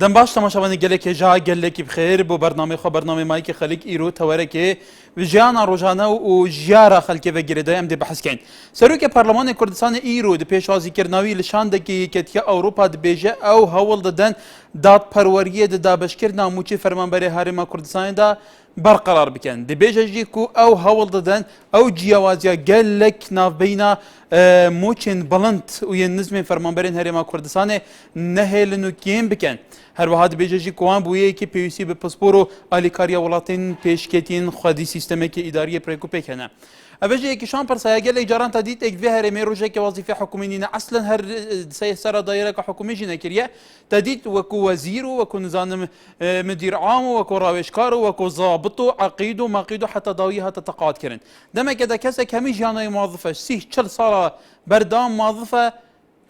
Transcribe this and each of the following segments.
دەم باش تەماشاوانی gelekê ja gelekî bixêr بۆ بەرنامەی خۆ بەرنامەی مایکê خەلیک îro tewerekê ژیana rojane û jiyara xelkê vegirê de em dê behskein. Serokê Parlemanê Kurdistanê îro di pêşwazîkirinawî li şandekî Yekîtiya Ewropa dibêje ew hewl didin dadperweriyê di dabeşkirina mûçê fermanberê Herêma Kurdistanê de berqerar bikin. Dibêje jî ku ew hewl didin ew ciyawaziya gelek navbeyna mûçên bilind û yên nizmên fermanberên Herêma Kurdistanê nehêlin û kêm bikin. Her wiha dibêje jî ku wan bûyeyekî pêwîstî bi pispor û alîkariya welatên pêşketiyên xwedî sîstemekî îdariyê pirêkûpêk hene. Ev jî yekîşan pirsaya gelek caran te dît êk vê herêmê rojekê wazîfê hikûmî nîne eslen her sera dayereka hikûmî jî nekiriye te dît wekû wezîr û wekû nizanim midîr am û wekû rawêjkar û wekû zabit û eqîd û maqîd û heta dawî heta teqat kirin. Demeke de kesek hemî jiyanayê mazif e sîh çil sala berdam mazif e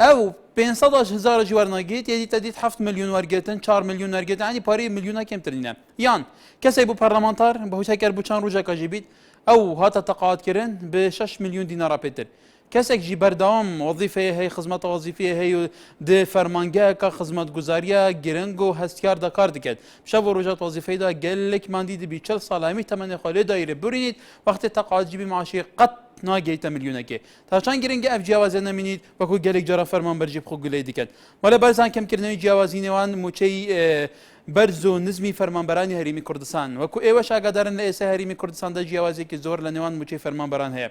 ew 500,000 jî wernagît yê te dît 7 milyon wergirtin 4 milyon wergirtin yanî pareyê milyona kemtir nîne. Yan kesek bû parlamenter bi hûteker bû çand rojeka jî bît ew hata teqat kirin bi 6 milyon dînara pêtir. Kesek jî berdewam wazîfeyê hey xizmeta wazîfiyê hey û di fermangeheka xizmetguzariya giring û hestiyar de kar diket. Şev rojat wazîfeyê de gelek mandî dibî 40 sala hemî temenê xwe lê dayîrê birînît wextê teqat jî bî maaşê qet nageyte milyonekê. Ta çend giringe ev ciyawaziya nemînît wekû gelek cara fermanber jî xwe gulê diket. Wele berzan kemkirinewî ciyawazînê wan mûçeyî berz û nizmî fermanberanî Herêmî Kurdistan wekû êweş agadarin li êse Herêmî Kurdistan de ciyawaziyekî zor li nêwan mûçê fermanberan heye.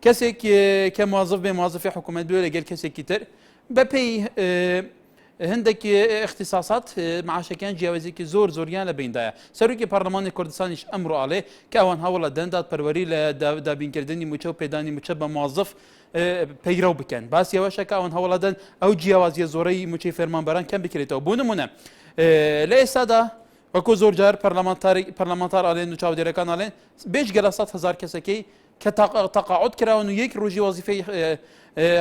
Kesek ke muazif bê muazifê hikûmet bê legel kesekî tir be pey hindekî ixtisasat maaşekiyan ciyawaziyekî zor zoriyan li bênda ye. Serokê Parlemanê Kurdistanî ji emro alê ke ewan hewla din dadperwerî li dabînkirdinî mûçe û pêdanî mûçe be muazif peyrew bikin. Bas yeweşeke ewan hewla din ew ciyawaziya zoreyî mûçê fermanberan kem bikirêtەوە. Bû nimûne li êsta da wekû zor car parlamentar alên û çavdêrekan alên bêj gela 100,000 kesekî ke teqaûd kirawin û yek rojî wazîfeyê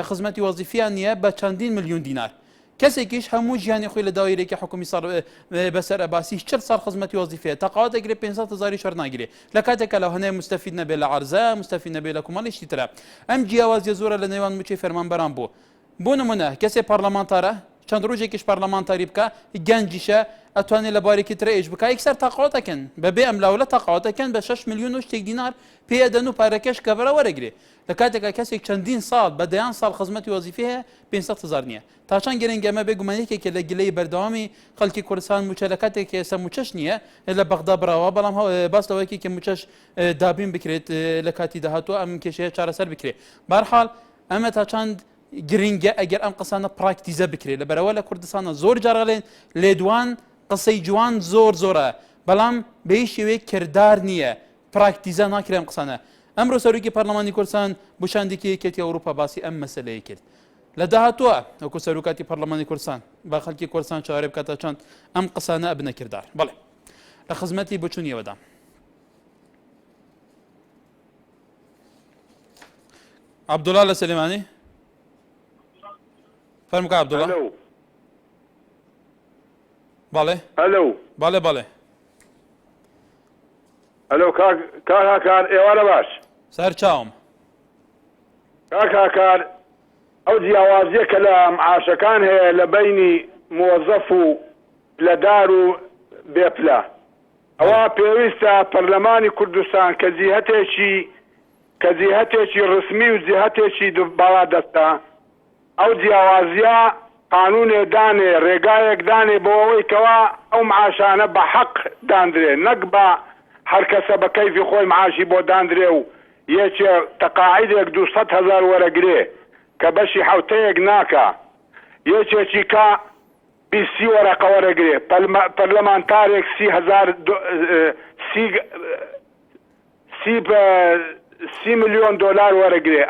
xizmetî wazîfiyan niye be çandîn milyon dînar. Kesekîş hemû jiyanê xwe li dawîrekî hikûmî sar beser ebasî 40 sal xizmetî wazîfeye teqaûd egirê 500,000 şer nagirê. Li kateke li hinê mustefîd nebe li erze, mustefîd nebe li kumalê şî tire. Em ciyawaziya zor e li nêwan mûçê fermanberan bû. Bû nimûne kesê parlamentar e çend rojekîş parlamentarî bike genc îşe etwanê li barekî tire êj bike ekser teqaûd ekin bebê em lawle teqaûd ekin be 6 milyon û ştêk dînar pê den û parekeş kevera weregirê. Li kateke kesek çendîn sal be deyan sal xizmetî wazîfê heye 500,000 niye. Ta çend giring em bê gumaniyekeke li gileyê berdewamî xelkê Kurdistan mûçe li katekê êse mûçeş niye li Bexda birawa belam bas li wekî mûçeş dabîn bikirêt li katî de hatû em kêşeye çareser bikirê. Berhal em ta çend giringe eger em qisana praktîze bikirê li berewê li Kurdistana zor caralên lêdwan qisey ciwan zor zor e belam bê şêwê kirdar niye praktîze nakire em qisane. Emro Serokê Parlemanî Kurdistan bu şandekî Yekîtiya Ewropa basî em meseleyê kir. Li dahatuwa wekû Serokatî Parlemanî Kurdistan ba xelkê Kurdistan çare bike ta çend em qisane ebine kirdar. Belê li xizmetî biçûnî weda. Abdullah li Silêmanî فرمك عبد الله. الو بالي الو بالي بالي الو كان ايوانا باش سهر چاوم كان او جیاوازیه كلام عاشقان هي لبيني موظف لدار بيبلا او بيويستا برلماني كردستان كزيهتشي رسمي وزيهتشي بلادستا او جیاوازیه قانون دانه رقایق دانه بووی کوا او معاشانه بحق داندره نقبا هر کسا بکیفی خوی معاشی بو داندره و یچه تقاعدک 200,000 ورقره که بشی حوتیک ناکا یچه چی که 20 ورقه ورقره پرلمانتارک 30 مليون دولار ورقره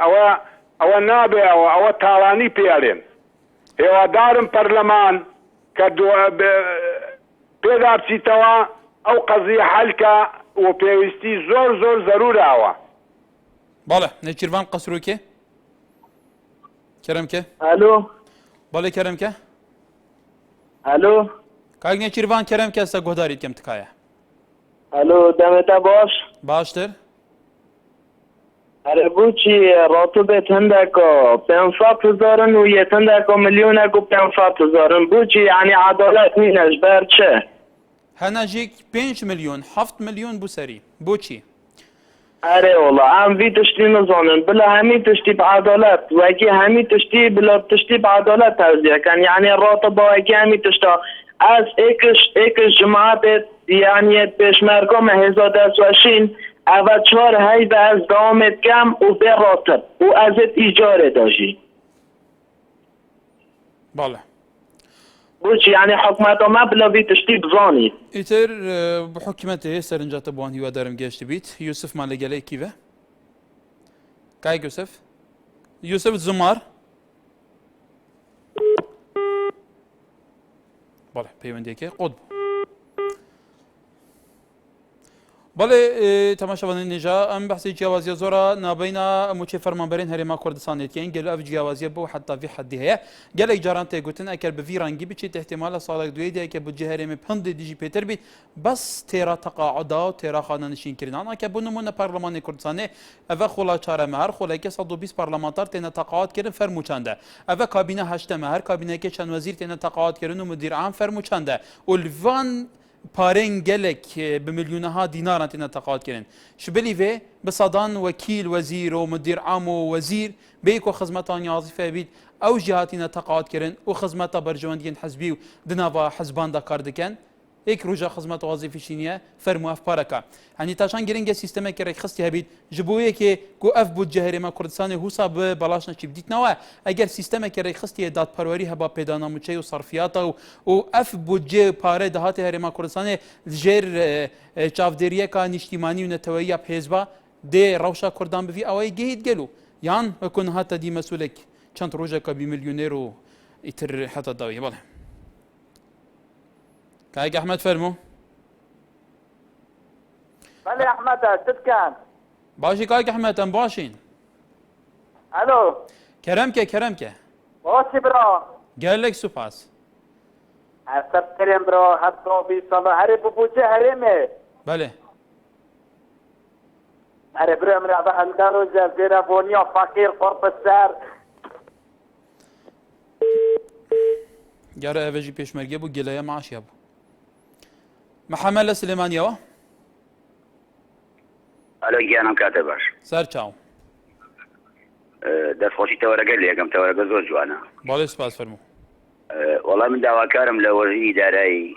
او نابه او تاوانی پیارین هێوادارم پەرلەمان کە پێدا بچیتەوە ئەو قەزیە حەلکە و پێویستی زۆر زۆر زەروراوە. باڵێ نێچیروان قەسروکێ کەرەمکە الو باڵێ کەرەمکە الو کاک نێچیروان کەرەمکە ئێستا گۆداریت کەم تکایە الو دەمێتە باش باشتر اره بوچی راتبت هندکو 500,000 و یه هندکو میلیونکو 500,000 بوچی یعنی عدالت نینش بر چه؟ هەناژێک 5 میلیۆن 7 میلیۆن بوو سەری بۆچی؟ اره والله ام وی تشتی نزانن بلا همی تشتی بعدالت و اگه همی تشتی بلا تشتی بعدالت توزیع کن یعنی راتبه اگه همی تشتا از ایکش جماعت یعنی پیشمرگام 1020 اول 4 هی از دامت کم و به راتب و ازت ایجاره داشی باڵێ بوچی یعنی حکومت ما بلا وی تشتی بزانید ئیتر بحکومەتێ سەرنجاتە بوان هیوادارم گەشت بیت یوسفمان لەگەلەی کیڤە کاک یوسف زمار بەڵێ پەیوەندێکێ قوت بوو بەڵێ تەماشاوانە نێژا ئەم بەحسی جیاوازیە زۆرە نابینە ئەموچێ فەرمانبەرین هەرێما کوردستانێتیان گەل ئەف جیاوازیە بۆ حتا ڤی حەدی هەیە گەلێک جاران تێگوتن ئەکەر بە ڤی ڕەنگی بچیت احتیمالە ساڵێک دوێ دیکە بودجێ هەرێمی پندی دیژی پێتر بیت بەس تێرا تەقاعدا و تێرا خانەنشینکردان ئەکە بۆ نمونە پەرلەمانی کوردستانê ئەڤە خۆڵا چارەمەهەر خۆڵێکە 120 پەرلەمانتار تێنە تەقاعاتکردن فەرموچاندە ئەڤە کابینە هەشتەمەهەر کابینەکە چەند وەزیر تێنە تەقاعاتکردن و مدیر عام فەرموچاندە و لڤان پارێن gelek bi milyûneha dînaran têne teqatkirin ji bilî vê bi sedan wekîl wezîr û mudir am û wezîr bê ku xizmetan yazîfe bît ew jî hatîne teqatkirin û xizmeta berjewendiyên hezbî û di nava hezban de kar dikin êk roja xizmeta wazîfî şîniye fermû ev pareka henî taşan giringe sîstemeke rêxistî hebît ji bo yekê ku ev budce herêma Kurdistanê hûsa bi belaşna çî bidîtnewe eger sîstemeke rêxistiyê dadperwerî heba pêdanamûçe û sarfiyata û ev budce pare dihatê herêma Kurdistanê jêr çavdêriyeka nîştîmanî û neteweyiya hêzba dê rewşa Kurdan bivî ewayê gehît gelo yan ku niha te dî mesulek çend rojeka bî milyonêr û îtir heta dawiyê bale كايك احمد فرمو بله احمد تتكن باشي كايك احمد ام باشين الو كرمك باشي برا قال لك سوباس حسب كريم برا حتى في صلاة هري ببوجه هريمه بله هري برا من هذا الدار وزيرا بونيا فقير قرب السر جارة افجي بيشمرقه بو قلايا معاش يابو محمد سليمانيەوە ئەلۆ گیانم کاتە باش سەر چاو دەستخۆشی تەوەرەگە لە یەکەم تەوەرەگە زۆر جوانە باڵێ سپاس فەرموو وەڵام من داواکارم لە وەزیری دارایی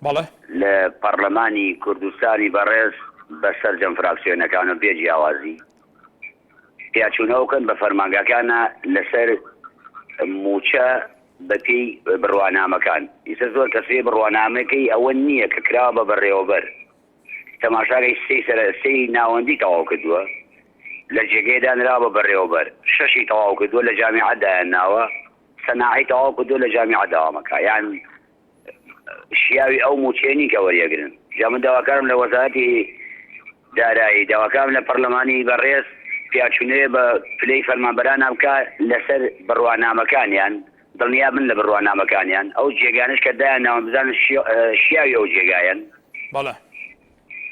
باڵێ لە پەرلەمانی کوردستانی بەڕێز بەسەر جەم فراکسیۆنەکان و بێ جیاوازی پیاچوونەوەکەن بە فەرمانگاکانە لەسەر موچە بەپێی بڕوانامەکان ئیسە زۆر کەسێ بڕوانامەکەی ئەوە نییە کە کراوە بە بەڕێوەبەر تەماشاگەی سێی ناوەندی تەواو کردووە لە جێگەیدا نرا بە بەڕێوەبەر شەشی تەواو کردووە لە جامیعەتدایان ناوە سەناعی تەواو کردووە لە جامیعەت داوامەکە یان شیاوی ئەو موچێنی کە وەریەگرن جا من داواکارم لە وەزارەتی دارایی داواکارم لە پەرلەمانی بەڕێز پیاچوونەیە بە پلەی فەرمانبەران بکە لەسەر بڕوانامەکانیان دڵنیا بن لە بڕوانامەکانیان ئەو جێگانش کە دایان ناوە بزانن شیاوی ئەو جێگایەن باڵێ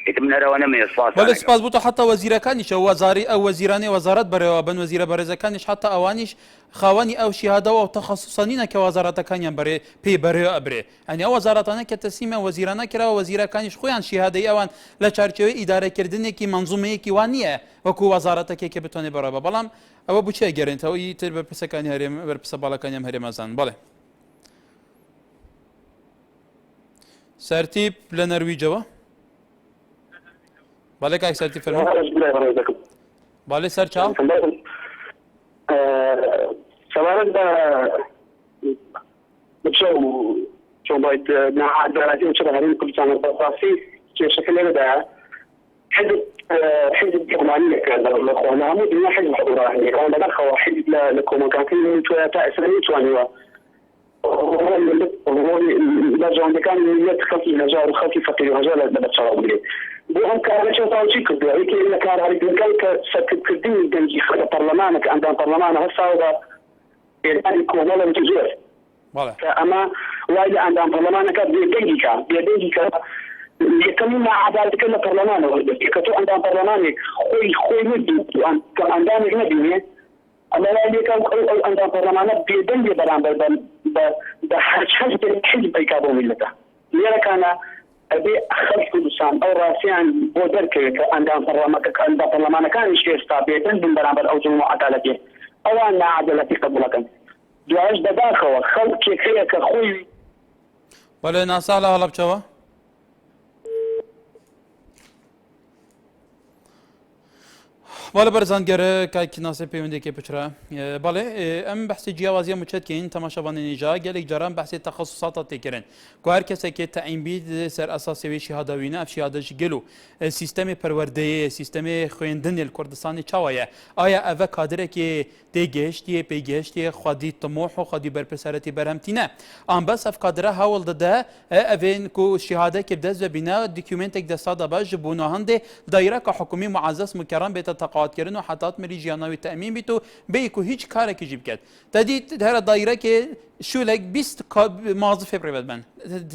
ئیتم نەرەوە نەمێ بەڵێ سپاس بۆ تە حتا وەزیرەکانیشە وەزاری ئەو وەزیرانی وەزارەت بەرەوە بن وەزیرە بەڕێزەکانیش حتا ئەوانیش خاوەنی ئەو شیهادەوە و تەخەسوسانینە کە وەزارەتەکانیان بەرێ پێی بەرەوە ئەبرێ ئەنی ئەو وەزارەتانە کە تەسلیمیان وەزیرانە کراوە وەزیرەکانیش خۆیان شیهادەی ئەوان لە چارچەوەی ئیدارەکردنێکی منزومەیەکی وان نییە وەکو وەزارەتەکێکە بتوانێت بەڕێوە بەڵام ئەوە بچێ گەڕێنەوە ئیتر بەرپرسەکانی هەرێم بەرپرسە باڵەکانیان هەرێمەزان بەڵێ سەرتیب لە نەرویجەوە باڵێ کاک سەرتیب فەرموو باڵێ سەر چاو سوارد بچو چون باید نعادلاتی وچرا هرین کلتان الباساسی که شکل بدا حزب جمالي كان لأخوانا عمود إنه حزب حضوراني كان بدخل حزب لكومكاكين شوية تأثيرين شوانيوا وهو لجان كان يدخل هزار وخلقي فقير هزار لبدا تصاوبلي بهم كان شيء طالشي كده هيك إلا كان هاري بنكال سكت كدين دنجي خلق برلمانك عندنا برلمان هالصاوبة يعني كومالا وتجير فأما وايد عندنا برلمانك بيدنجي كان يكملنا عدالتك البرلمان يكتو عندنا برلمانك خوي ندي عندنا ندي أما لا يكون عندنا برلمان بيدن برامبر بحجب حزب يكابو ملته لذلك كان أبي خلف كردستان أو راسيان بودرك عندنا برلمان كان يشير بيدن برامبر أو جمع عدالتي أو أن عدالتي قبلك دواش بداخل خلق كيك خوي ولی ناساله حالا بچوا بالا برزانگر که کناسه پیونده که پچرا بالا ام بحث جیاوازی مچت که این تماشاوان نیجا گلیک جرام بحث تخصصات تکرن که هر کسی که تعیین بید سر اساس وی شهادوینه اف شهادش گلو سیستم پرورده سیستم خویندن الکردستانی چاویه آیا اوه کادره که دیگشتی پیگشتی خودی طموح و خودی برپسرتی برهمتینه آن بس اف کادره هاول داده اوین کو شهاده که بدز و بینا دوکیومنت یک دستا باج بونهنده دایره که حکومی معزز مکرم بیت تقاعد کردن و حتات ملی جیانوی تأمین بیتو بیکو هیچ کاری که جیب کرد تدید هر دایره که شولک 20 موظف پرایوت بن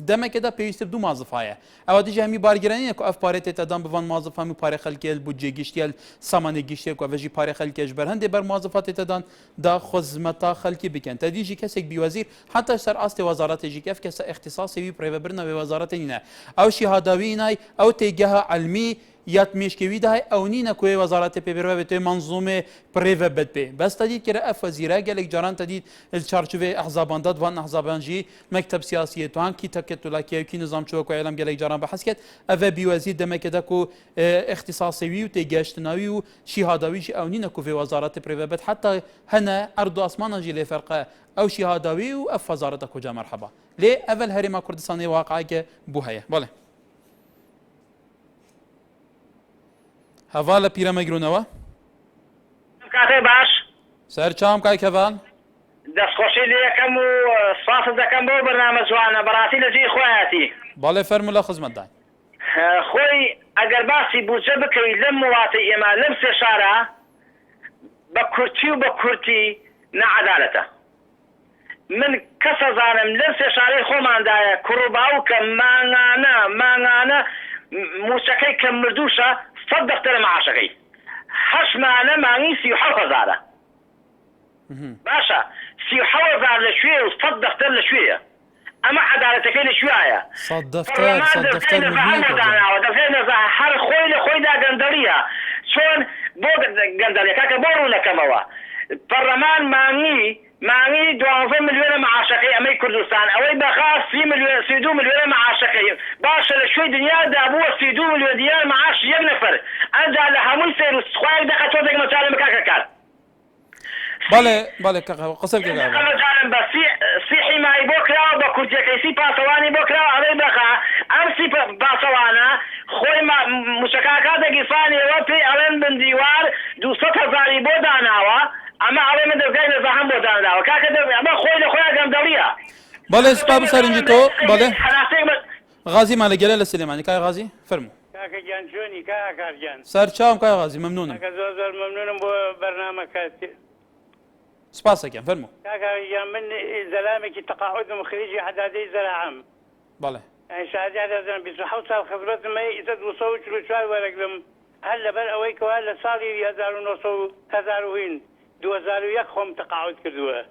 دم كده بيست بدو موظف هاي اودي جامي بارگراني كو اف باريت تدام بفان موظف هم بار خلكيل بودجي گشتيل سامان گشتي كو وجي بار خلكيش برهند بر موظفات تدان دا خدمتا خلكي بكن تديجي كسك بوزير حتى سر است وزارت جي كف كس اختصاصي برايوت برنا وزارت نينا او شهادويناي او تيجه علمي یاد میشکوی ده اونی نکوی وزارت پیبرو به توی منظومه پریو بد به بس تدید که اف وزیره گلک جاران تدید الچارچوبه احزابان داد وان احزابان جی مکتب سیاسی توان کی تکتلا کی نظام چوک و علم گلک جاران بحث کرد اف بی وزیر دم کده کو اختصاصی و تیجشتناوی و شهادوی جی اونی نکوی وزارت پریو بد حتی هنا ارض اسمان جی فرقه او شهادوی و اف وزارت کجا مرحبا لی اول هرم کردستانی واقعی که بوهیه بله هەڤا لە پیرەمەگرونەوە کاتێ باش سەر چام کای کەڤان دەستخۆشی لێ یەکەم و سپاس دەکەم بۆ بەرنامە جوانە بەڕاستی لە جێی خۆیاتی باڵێ فەرموو لە خزمەتدان خۆی ئەگەر باسی بودجە بکەوی لەم وڵاتی ئێمە لەم سێ شارە بە کورتی و بە کورتی نەعەدالەتە من کەس ئەزانم لەم سێ شارەی خۆماندایە کوڕوباوکە مانگانە موچەکەی کە مردووشە 100 دەفتەرە معاشەکەی 8 مانە مانگی 37,000 باشە 37,000 لە شوێ و 100 دەفتەر لە شوێیە ئەمە عەدالەتەکەی لە شوێیە 100 دەفتەر هەر خۆی لە خۆیدا گەندەڵیە چۆن بۆ گەندەڵیەکە بۆ ڕوونەکەمەوە پەرلەمان مانگی 12 ملیۆنە معاشەکەی ئەمەی کوردستان ئەوەی بەخاس 32 ملیۆنە معاشەکەی باشە لە شوێی دنیادا بووە 32 ملیۆن دیار معاش یەک نەفەر ئەنجا لە هەمووی سێر و خوای دەکە تۆ دێک مەچالە مەکاکە کار باڵێ قسە بکەم بە سی حیمایی بۆ کراوە بە کورتیەکەی سی پاسەوانی بۆ کراوە ئەوەی بەخا ئەم سی پاسەوانە خۆی موشەکاکە دەگیرفانیەوە پێی ئەڵێن بندیوار 200,000 بۆ داناوە ئەمە ئەڵێ من دەزگای نەزەحەم بۆ داناوە کاکە ئەمە خۆی لە خۆیان گەندەڵیە باڵێ سپا بسەرنجی تۆ باڵێ غازی مالەگەلە لە سلێمانی کای غازی فەرموو کاکە گیان چۆنی کاکارگیان سەر چاوم کای غازی مەمنونم زۆر مەمنونم بۆ بەرنامەکە سپاسەکەم فەرموو کاکە من زەلامێکی تەقاعدم خریجی حەدادەی زەراعەم باڵێ شادیان 27 ساڵ خبرەتم ئیسە 244 وەرەگرم هەر لەبەر ئەوەی کەوا لە ساڵی 2001 خۆم تەقاعد کردووە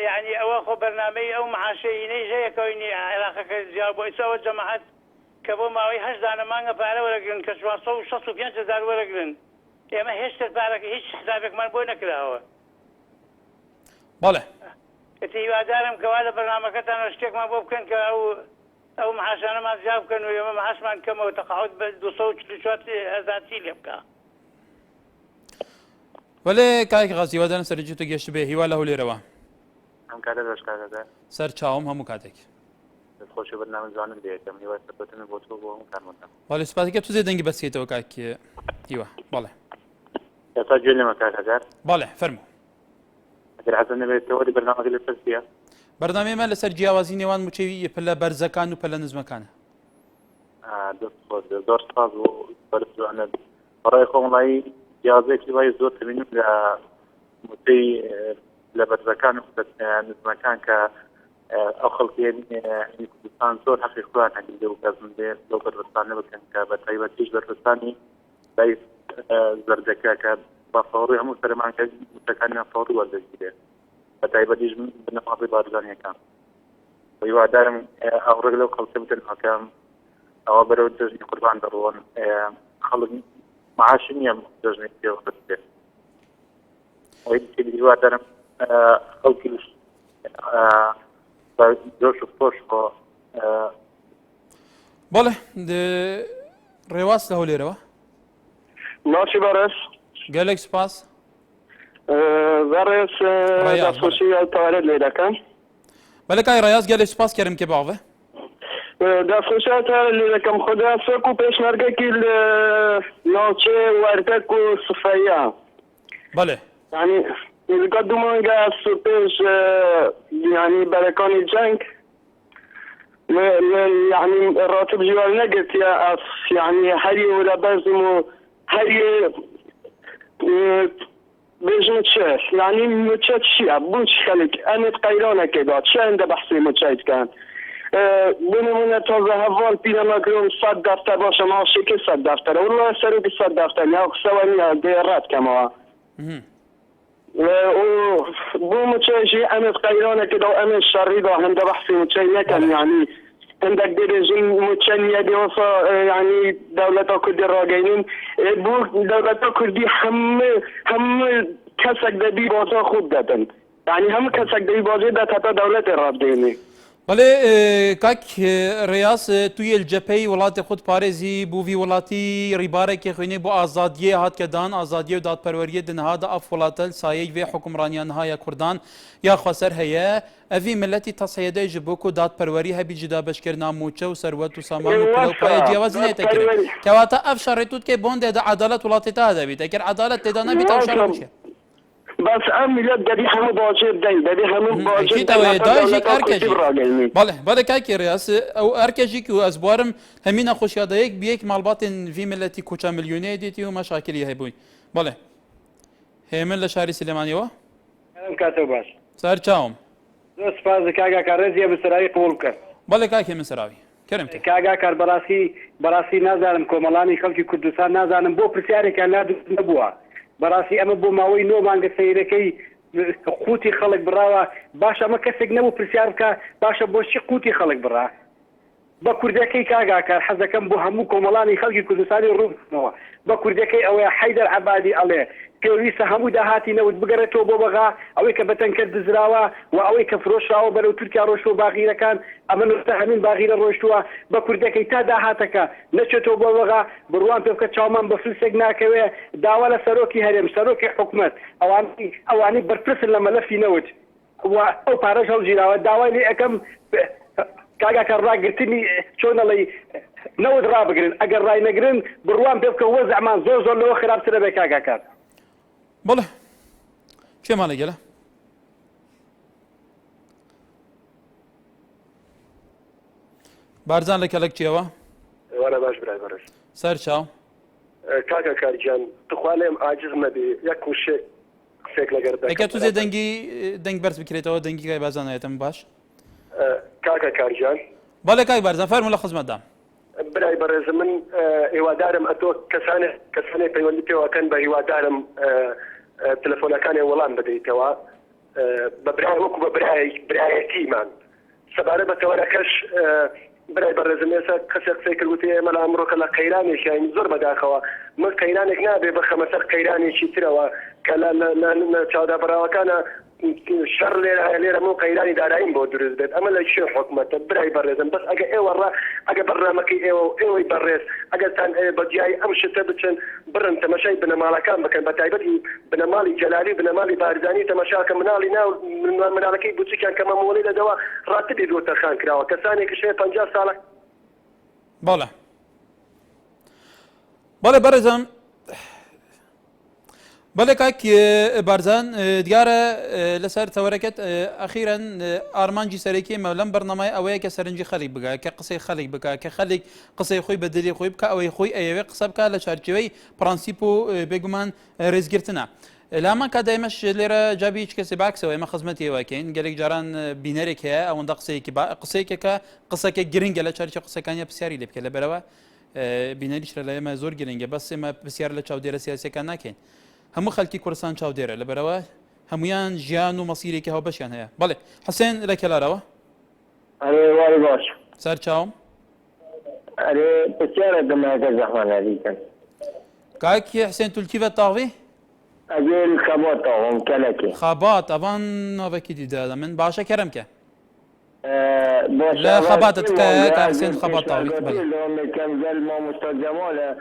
یعنی ئەوە خۆ بەرنامەی ئەو معاشەینەی ژەیەکەوەینی عێراقەکە زیاد بۆ ئیسەوە جەماعەت کە بۆ ماوەی 8 دانەمانگە پارە وەرەگرن کە 465,000 وەرەگرن ئێمە هێشتا پارەکە هیچ حسابێکمان بۆ نەکراوە باڵێ هیوادارم کەوا لە بەرنامەکەتانەوە شتێکمان بۆ بکەن کە ئەو معاشانەمان زیاد بکەن و ئێمە معاشمان کەمەوە تەقاعد بە 244,000 لێ بکە وەلێ کایک غازی وادارم سەرنجی تۆ گەشت بێ هیوا لە هەولێرەوە ئەم کاتە بەش کاکەدا سەر چاوم هەموو کاتێک دەستخۆشی بەرنامە جوانت دێتم هیوای سەربەتنە بۆ تۆ بۆ هەموو کارمەندان باڵێ سپاسەکە تو زێ دەنگی بەسکەیتەوە کاکی هیوا باڵێ ئێستا گوێ لێمە کاکەدار باڵێ فەرموو ئەگەر حەزت نەبێتەوە بەرنامەکە لەسەر چییە بەردەمێمە لەسەر جیاوازی نێوان موچەوی پلە بەرزەکان و پلە نزمەکانە زۆر سپاس بۆ بەرزوانە بەڕای خۆمڵایی جیازێکی وای زۆر تبینم لە موچەی لە بەرزەکان و نزمەکان کە ئەو خەڵکی کوردستان زۆر حەقی خۆیان هەگیرێ و کەس بێ لەو بەرپرسانە بکەن کە بە تایبەتیش بەرپرسانی لای زەردەکە کە بە فەوڕی هەموو سەرمانکە وتەکانیان فەوڕی وەردەگیرێ بە تایبەتیش بنەماڵی بارزانیەکان هیوادارم ئەوڕێک لەو خەڵکە بکەن ئەکەم ئەوە بەرەو دەژنی قوربان دەڕۆن خەڵک معاش نییە دەژنی پێوە بێت هیوادارم خەڵکیش جۆش و خۆش بۆ بەڵێ ڕێواز لە هەولێرەوە ماشی بەڕێز گەلێک سپاس بەڕێز دەستخۆشی تەوارێت لێ دەکەم بەڵێ کای ڕێیاز گەلێک سپاس کەرم کێ باوێ دەستخۆشی تەوارێت لێ دەکەم خدا سۆک و پێشمەرگەکی ناوچێ وەردەک و سفەیە بەڵێ یعنی ئیلگا دوو مانگە پێش یعنی بەرەکانی جەنگ يعني راتب جوال نقلت يا أف يعني هري ولا بزم هري بيج متشاف يعني متشاف شيء بوش خلك أنا تقيرانة كده شو عنده بحثي متشاف كان بنمونه تازه هوال بينا مقروم 100 دفتر باشه ماشي که 100 دفتر والله سرو که 100 دفتر یا سوانی دیرات کما و بو متشاجي أنا تقيرانة كده وأنا الشريدة عند بحثي متشاجي كان يعني عندك درجين متشنية ديوصا يعني دولة كردي الراجعين بو دولة كردي هم كسك دبي بازا خوب دادن يعني هم كسك دبي بازا داد حتى دولة الرابطيني بەڵێ کاک ڕێیاس توی الجەپەی وڵاتی خودت پارێزی بووی وڵاتی ڕیبارێکی خوێنێ بۆ ئازادیە هاتکەدان ئازادیە و دادپەروەریە دنهادا ئەف وڵاتە سایەی وێ حکومڕانیان هایە کوردان یاخواسەر هەیە ئەڤی ملەتی تەسەیەدەی ji بۆ و دادپەروەری هەبی جدا بەشکردنا موچە و سەروەت و سامان و پلەپایە جیاواز نێتەکرێت کەواتە ئەف شەڕێتوت کێ بۆن دێدا عەدالەت وڵاتی تا دەبیت ئەگەر عەدالەت تێدا نەبیت ئەو شەڕە بچێت بس ام ملت دبي همو باجر دين دبي همو باجر دايجيك اركجي بله كاكي رياس او اركجيك وازبوارم همين خوشيادايك بيك مالباتن في ملتي كوچا مليوني ديتي ومشاكل هيبوي بله هيمن لشاري سليمانيوا كاتو باش صار تشاوم دوست فاز كاغا كارزيا بسراي قبول كر بله كاكي من سراوي كرمتك كاغا كار براسي نازانم كوملاني خلقي كردستان نازانم بو برسياري كان لا نبوها بەڕاستی ئەمە بۆ ماوەی نۆمانگە سەیرەکەی قوتی خەڵک بڕاوە باش ئەمە کەسێک نەبوو پرسیار بکە باشە بۆچی قوتی خەڵک بڕا بە کوردەکەی کاگاکار حەزەکەم بۆ هەموو کۆمەڵانی خەڵکی کوردستانی ڕوونەوە بە کوردەکەی ئەوەیە حەیدەر عەبادی ئەڵێ پێویستە هەموو داهاتی نەوت بگەڕێتەوە بۆ بەغا ئەوەی کە بەتەنکەر دزراوە و ئەوەی کە فرۆشراوە بەرەو تورکیا ڕۆشتوە باغیرەکان ئەمە نوستە هەمین باغیرە ڕۆشتووە بە کوردەکەی تا داهاتەکە نەچێتەوە بۆ بەغا بڕوان پێ بکە چاومان بە فلسێک ناکەوێ داوا لە سەرۆکی هەرێم سەرۆکی حکومەت ئەوانەی بەرپرسن لە مەلەفی نەوت ئەو پارەش هەڵگیراوە داوای لێ ئەەکەم کاگاکە ڕاگرتنی چۆنەڵی نەوت ڕابگرن ئەگەر ڕای نەگرن بڕوان پێ بکە وەزعمان زۆر زۆر لەوە خراپترە بێ کاگاکار بەڵێ چێ ماڵی گەلە بارزان لە کەلک چیەوە وانە باش برای بەڕێز سەر چاو کاکە کارگیان تخوا لێم عاجز مەبێ یەک کوشێ قسێک لەگەر ئەکە توزێ دەنگ بەرز بکرێتەوە دەنگی کای بازانایەتم باش کاکە کارگیان بەڵێ کاک بارزان فەرموو لە خزمەتدام برای بەڕێز من هیوادارم ئەتۆ کەسانێک پەیوەندی پێوەکەن بە هیوادارم تەلەفۆنەکانی وەڵام بدەیتەوە بە برای وەکو بە برایەتیمان سەبارەت بە تەوەرەکەش برای بەڕێزم ێستا کەسێک قسەی کردوتی ئێمە لە ئەمڕۆکە لە قەیرانێکیان زۆر بەداخەوە من قەیرانێک نابێ بەخەمە سەر قەیرانێکی ترەوە کە لە چاودا بەراوەکانە شەڕ لێرە من قەیرانی داراییم بۆ دروست بێت ئەمە لە شوێن حکومەتە برای بەڕێزم بەس ئەگە ئێوە ئەگە بەرنامەکەی ئێوەی بەڕێز ئەگەرتان بەجیای ئەم شتە بچن بڕن تەمەشای بنەماڵەکان بکەن بە تایبەتی بنەماڵی جەلالی بنەماڵی بارزانی تەمەشاکە مناڵی ناو مناڵەکەی بچیان کە مەمۆڵی لەدەوە ڕاتبی دۆتەخان کراوە کەسانێکی شێ 50 ساڵە بەڵێ بەڵێ بەڕێزم بەڵێ کاک بارزان دیارە لەسەر تەوەرەکەت ئەخیرەن ئارمانجی سەرەکی مە لەم بەرنامای ئەوەیە کە سەرنجی خەڵک بگا کە قسەی خەڵک بکە کە خەڵک قسەی خۆی بە دلی خۆی بکە ئەوەی خۆی ئەوێ قسە بکە لە چارچەوەی پرانسیپ و بێگومان ڕێزگرتنە لامان کا دایمەش لێرە جابی هیچ کەسی باکسەوە ئێمە خزمەتی واکەین گەلێک جاران بینەرێک هەیە ئەوەندە قسەیەکەکە قسەکە گرنگە لە چارچە قسەکانی پرسیاری لێ بکە لەبەرەوە بینەریش لە ئێمە زۆر گرنگە بەس ئێمە پرسیار لە چاودێرە سیاسیەکان ناکەین هەموو خەڵکی کوردستان چاودێرە لەبەرەوە هەمویان ژیان و مەسیرێکی هاوبەشیان هەیە بەڵێ حسێن لە کێلارەوە وای باش سەر چاوم پرسیارە دەماکە زەحمانە دیکەن کاکی حسێن تولکیڤە تاغی ئەگەر خەبات تاغم کەلەکێ خەبات ئەوان ناوەکی دیدا من باشە کەرم کە لا خباتت كارسين خبات طاوي كان قال ما مستجمال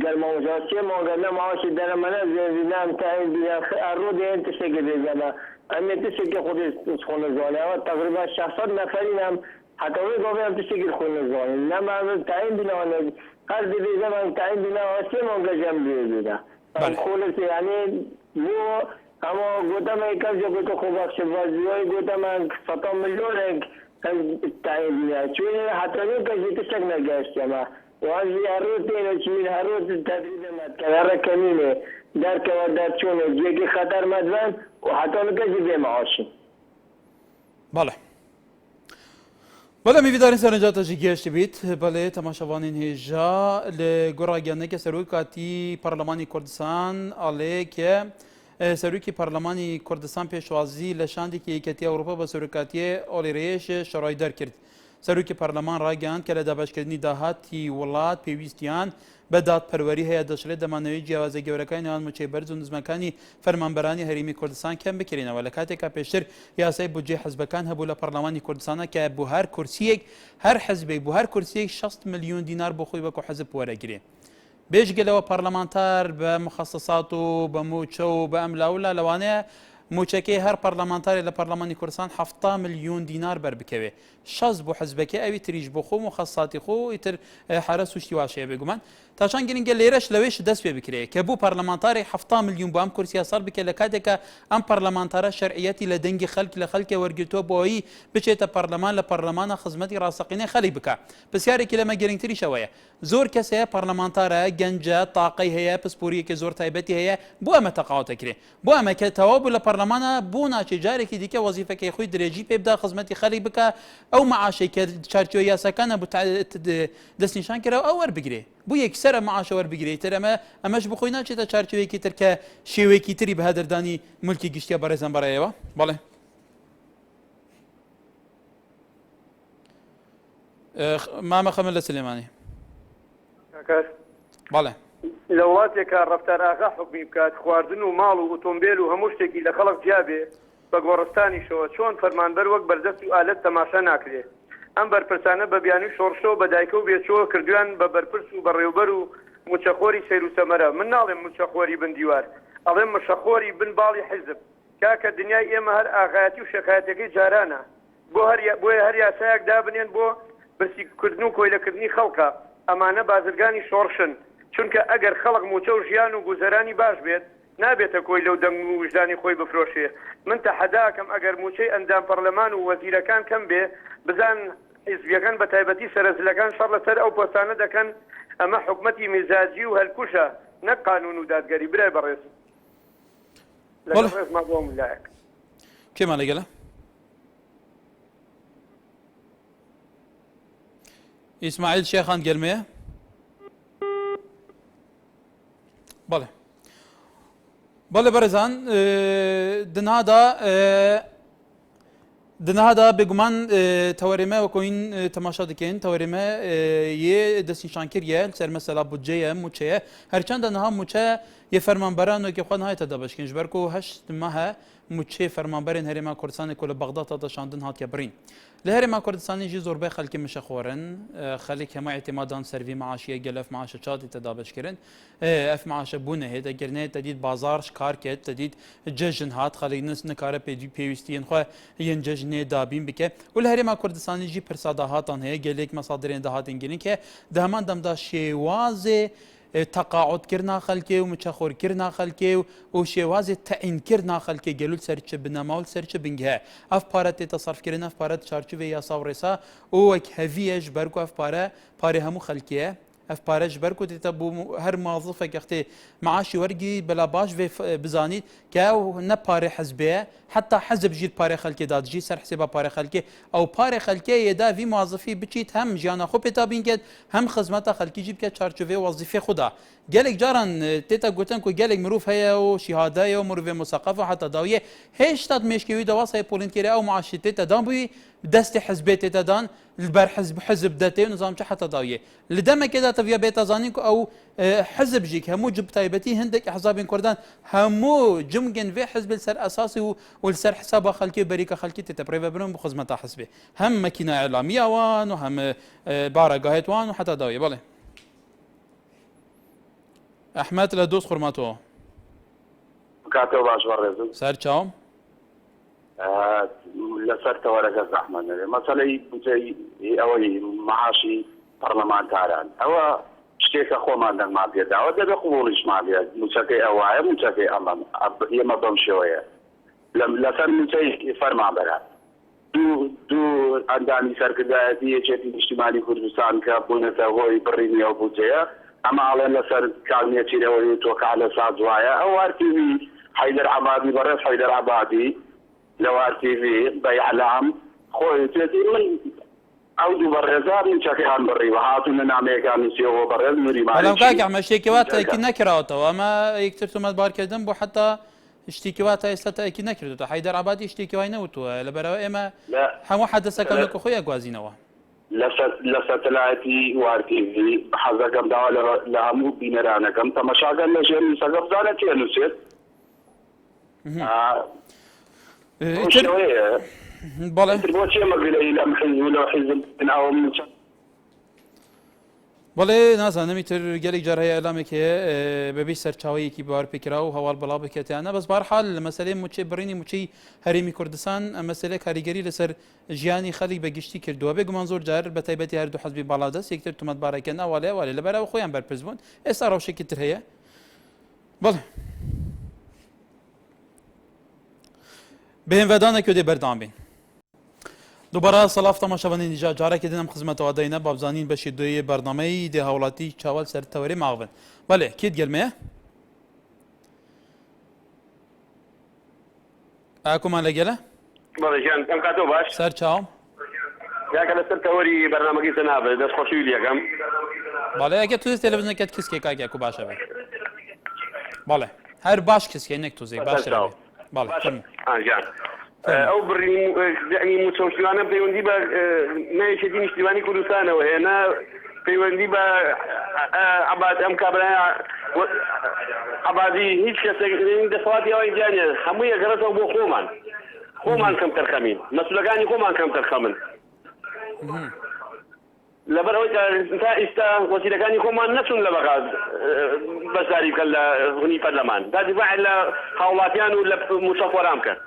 قال ما وجاسي ما قال ما عاش دنا منازل نام تعين بيا الرود انت شكل زما انا تشكي خد تكون زوالة تقريبا شخصات نفرين هم حتى هو قبل تشكي خون زوالة انما تعين بنا ولا قال دي زمان تعين بنا واسي ما قال جنبي بيدا خلص يعني مو اما گوتم ایکل جو گوتو خوب اکشبازیوی گوتم 100 میلیون تعیین چون حتی که جیت شک نگشت ما وازی هرروز تینو چین هرروز تدریب مد کنار کمینه در که در چون جیگی خطر مدون و حتی که جیگی معاشی بەڵێ میویدارین سەرنجاتەژی گەشتی بیت بەڵێ تەماشەوانین هێژا لە گۆڕاگەیانەیەکە سەرۆی کاتی پەرلەمانی کوردستان ئەڵێ کە سەرۆکی پەرلەمانی کوردستان پێشوازی لە شاندێکی یەکەتی ئەوروپا بە سەرۆکاتیە ئۆلیرێش شەڕای دەرکرد سەرۆکی پەرلەمان ڕاگەیاند کە لە دابەشکردنی داهاتی وڵات پێویستیان بە دادپەروەری هەیە دەشڵێت دەمانەوەی جیاوازە گەورەکانی نێوان موچەی بەرز و نزمەکانی فەرمانبەرانی هەرێمی کوردستان کەم بکرێنەوە لە کاتێکا پێشتر یاسای بودجێ حزبەکان هەبوو لە پەرلەمانی کوردستانە کە بۆ هەر کورسیەک هەر حزبێک بۆ هەر کورسیەک 60 ملیۆن دینار بۆ خۆی وەکو حزب وەرەگرێ بێژگەلەوە پەرلەمانتار بە مخصصات و بە موچە و بە ئەملاولا لەوانەیە موچەکەی هەر پەرلەمانتاری لە پەرلەمانی کوردستان 70 ملیۆن دینار بەربکەوێ 60 بۆ حزبەکە ئەوی تریش بۆ خۆ و مخصصاتی خۆ ئیتر حرە سوشتی واشەیە بێگومان تاشان گرنگە لێرەش لەوێش دەست پێ بکرێ کە بوو پەرلەمانتاری 70 ملیۆن بۆ ئەم کورسیا سەر بکە لە کاتێکە ئەم پەرلەمانتارە شەرعیەتی لە دەنگی خەڵک لە خەڵکێ وەرگرتووە بۆەوەی بچێتە پەرلەمان لە پەرلەمانە خزمەتی ڕاستەقینەی خەڵک بکە پرسیارێکی لەمە گرنگتریشەوەیە زۆر کەس هەیە پەرلەمانتارە گەنجە تاقەی هەیە پسپوریەکی زۆر تایبەتی هەیە بۆ ئەمە تەقاوتەکرێ بۆ ئەمە کە تەواو بوو لە پەرلەمانە بۆ ناچێت جارێکی دیکە وەزیفەکەی خۆی درێژی پێ بدا خزمەتی خەڵک بکە ئەو معاشەی کە چارچۆ یاساکانە دەستنیشان کراوە ئەو وەربگرێ بوو یەکسەرە معاشە وەربگرێت تر ئەمەش بخۆی ناچێتە چارچۆیەکی تر کە شێوەیەکی تری بە هەدەردانی مولکی گشتیە بەڕێزم بەڕێەوە بەڵێ مامە خەمە لە سلێمانی بەڵێ لە وڵاتێکە ڕەفتار ئاغا حکمی بکات خواردن و ماڵ و ئۆتۆمبیل و هەموو شتێکی لە خەڵک جیابێ بە گۆڕستانیشەوە چۆن فەرمانبەر وەک بەردەست و ئالەت تەماشا ناکرێت ئەم بەرپرسانە بە بیانی شۆڕشەوە بە دایکە و بێچۆوە کردویان بە بەرپرس و بەڕێوبەر و موچەخۆری سەیر و سەمەرە من ناڵێم موچەخۆری بن دیوار ئەڵێم مشەخۆری بن باڵی حیزب کاکە دنیای ئێمە هەر ئاغایەتی و شەکایەتەکەی جارانە بۆیە هەر یاسایەک دابنێن بۆ برسیکردن و کۆیلەکردنی خەڵکە ئەمانە بازرگانی شۆڕشن چونکە ئەگەر خەڵک موچە و ژیان و گوزەرانی باش بێت نابێتە کۆی لەو دەنگ و وجدانی خۆی بفرۆشێ من تەحەداکەم ئەگەر موچەی ئەندام پەرلەمان و وەزیرەکان کەم بێ بزان حیزبیەکان بە تایبەتی سەرنجەکان شەڕ لەسەر ئەو پۆستانە دەکەن ئەمە حکومەتی میزاجی و هەلکوشە نەک قانون و دادگەری برای بەڕێز لەگەڵ ڕێزما بۆ ملایەک کێمان لەگەڵە ئیسماعیل شێخان گەرمەیە بەڵێ بەڵێ بەڕێزان دنهادا بێگومان تەوەرێمە وەکۆین تەماشا دەکەین تەوەرێمە یێ دەستنیشانکردیە سەر مەسەلا بودجەیە موچەیە هەرچەندە نەها موچە یە فەرمانبەران وەکی خۆ نهایەتە دەبەشکن ژبەر و 8 مەهە موچێ فەرمانبەرێن هەرێما کوردستانی کۆ لە بەغداد تا دەشاندن هاتیە برین لە هەرێما کوردستانیژی زۆربەی خەڵکی مشەخۆرن خەڵک هەموو اعتیمادان سەروی معاشیە گەلەف معاشە چاتی تەدابشکردن ئەف معاشە بوونە هێ دەگەرنێت تەدید بازارش کار کرد تەدید جەژن هات خەڵک نس نکارە پێویستیان خۆ یەن جەژنێ دابین بکە و لە هەرێما کوردستانیژی پرساداهاتان هەیە گەلێک مەسادرێن داهاتنگرین کە دەهەمان دەمدا شێوازێ تەقاعدکردنا خەڵکێ و مچەخۆرکردنا خەڵکێ و شێوازێ تەعینکردنا خەڵکێ گەلول سەرچە بنەماول سەرچە بنگە ئەف پارە تێتە سەرفکردن ئەف پارە چارچوبێ یاسا و ڕێسا و وەک هەڤیەش بەرگ و ئەف پارە پارێ هەموو خەڵکیە اف بارج بركو تتبو هر موظفك اختي معاشي ورقي بلا باش في بزانيت كاو نباري حزبيه حتى حزب جي باري خلكي داد جي سر حسابه باري خلكي او باري خلكي يدا في موظفي بچيت هم جانا خو بتابين كد هم خدمته خلكي جيب كد چارچوبه وظيفه خدا قالك جاران تيتا قلتن كو قالك مروف هيا وشهاده ومروف مثقفه حتى داويه هيش تاد مشكي دواسه بولين كيري او معاشي تيتا دامبي دست حزبيه تيتا دان البر حزب داتي نظام حتى داويه لدما كده تفيا بيت زانينكو او حزب جيك همو جب تايبتي هندك احزاب كردان همو جمجن في حزب السر اساسي والسر حساب خلكي بريكه خلكي تتبريفا بنم بخدمه حزبي هم ماكينه اعلاميه وان وهم بارقاهت وان وحتى داويه بله احمد لدوس خرماتو كاتو باش ورزم سر چاو لسرت ورقة أحمد مثلا بتي أولي معاشي برلمان تاران أو شتيك أخو ما عندك ما بيدا أو ده بقبولش ما بيدا متشكي أوايا متشكي أمام يما بمشوية لسر متشكي فرما برا دو عندني سركداتي شتي اجتماعي كردستان كابونة هوي بريني أو بوتيا أما على لسر كالمية تيري ويتوقع على ساعة أو ارتيفي حيدر عبادي برا حيدر عبادي لو ار تي في بيع لام خوي تيتي من اودو برزار من شكي عن بري وهاتنا نعمل كان نسيو برز مري ما لو كاك عم اشتكيوات كنا كراوته وما يكترتو ما بار كدم بو حتى اشتكيوات استا كنا كرتو حيدر عبادي اشتكيوي نوتو لبرا اما حمو حدث كان لك خويا غوازينوا لستلاتي وار تي في حزكم داول لامو بينرانا كم تماشاغل لجن سغف زالتي نسيت بله بله نازانم ایتر گلی جرای اعلامی که ببی سرچاوی کی بار فکرها و حوال بلا بکته انا بس بارحال مسئله مچی برینی مچی هریمی کردستان مسئله کاریگری لسر جیانی خلی بگشتی کردو به گمانزور جار بتایبتی هر دو حزبی بالادس یکتر تومت بارکن اوله لبرا خویم بر پزبون استراوشی کتر هيا بله بهم ودانه که بردام بین دوباره سلاف تماشاوانی نجا جاره که دینم خدمت آدینه بابزانین بشی دوی برنامه ده هولاتی چاول سر توری معاون بله کید گلمه اكو ما لقيله؟ بله جان كم كاتو باش سر چاوم يا كان سر توري برنامجي سنابه داس خوشي لي كم بله اگه تو تلویزیون کت کس که کاگه اكو باشه بله هر باش کس که نک تو زی باشه بله جان او بري يعني متوشيانا بيوندي با نايشتين اشتواني كردستان وهنا بيوندي با عباد ام كابرا عبادي هيك كسين دفاتي او انجانيا همية غرسوا بو خومان كم ترخمين مسؤولاني خومان كم ترخمين لبر هو استا وسيلكاني خومان نفسهم لبغاد بساري كلا هني برلمان دا دفاع الا حولاتيان ولا مصفورام كان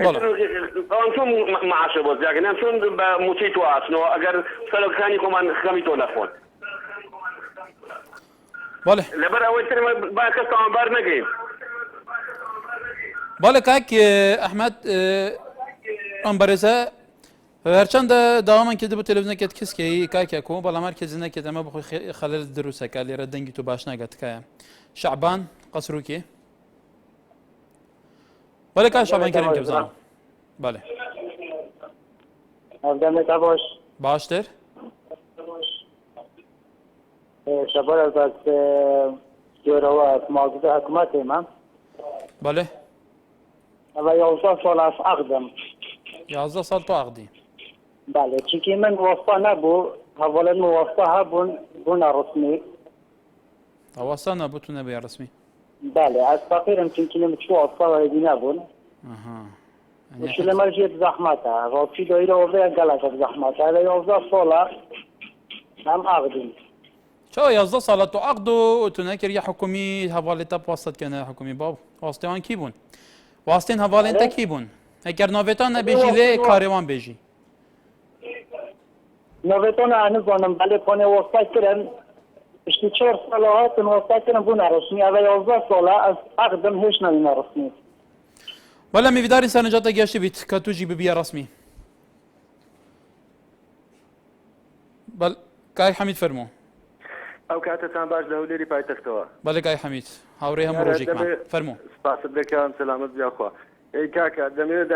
انتم معاش بوز لكن انتم بموتيتو اسنو اگر سلوكاني كمان خميتو نخون بله لبر اول ترى با كستان بار نگي بله كاك احمد امبرزه هرچند داوام کرده بود تلویزیون کت کس که کاک کو بالا مرکز نه که ما بخو خلال دروسه کالی ردنگی تو باش نگات که شعبان قصرو کی بله که شعبان کریم که بزنم بله افدامت باش باشتر شباب از جوروا موضوع حکومت ما بله و 11 سال از اقدم 11 سال تو عقدی بله چیکی من واسطه نبو اولا موافقه بون رسمی واسطه نبود نبی رسمی بله از فقیرم چونکی نمیشو واسطه ویدی نبون وشل مرجیت زحمته راستی دایره اوه گلک زحمته و 11 ساله هم عقدیم چه 11 ساله تو عقد و تو نکر یه حکومی حواله تا واسط کنه حکومی باب واسطه آن کی بون واسطه حواله تا کی بون اگر نویتان نبیجی لی کاروان بیجی نویتان هنوز بانم بله پانه واسطه کرن اشتی 4 ساله هاتون واسطه کرن بون رسمی اوه 11 ساله از عقدم هیچ نبین رسمی ولا می‌داری سرنجات گشتی بیت کاتوجی ببیا رسمی بل کای حەمید فەرموو. ئەو کاتتان باش لە هەولێری پایتەختەوە. بەڵێ کای حەمید هاوڕێ هەموو ڕۆژێکمان فەرموو. سپاست دەکەم سەلامەت بیاخوا. ئەی کاکە دەمەوێت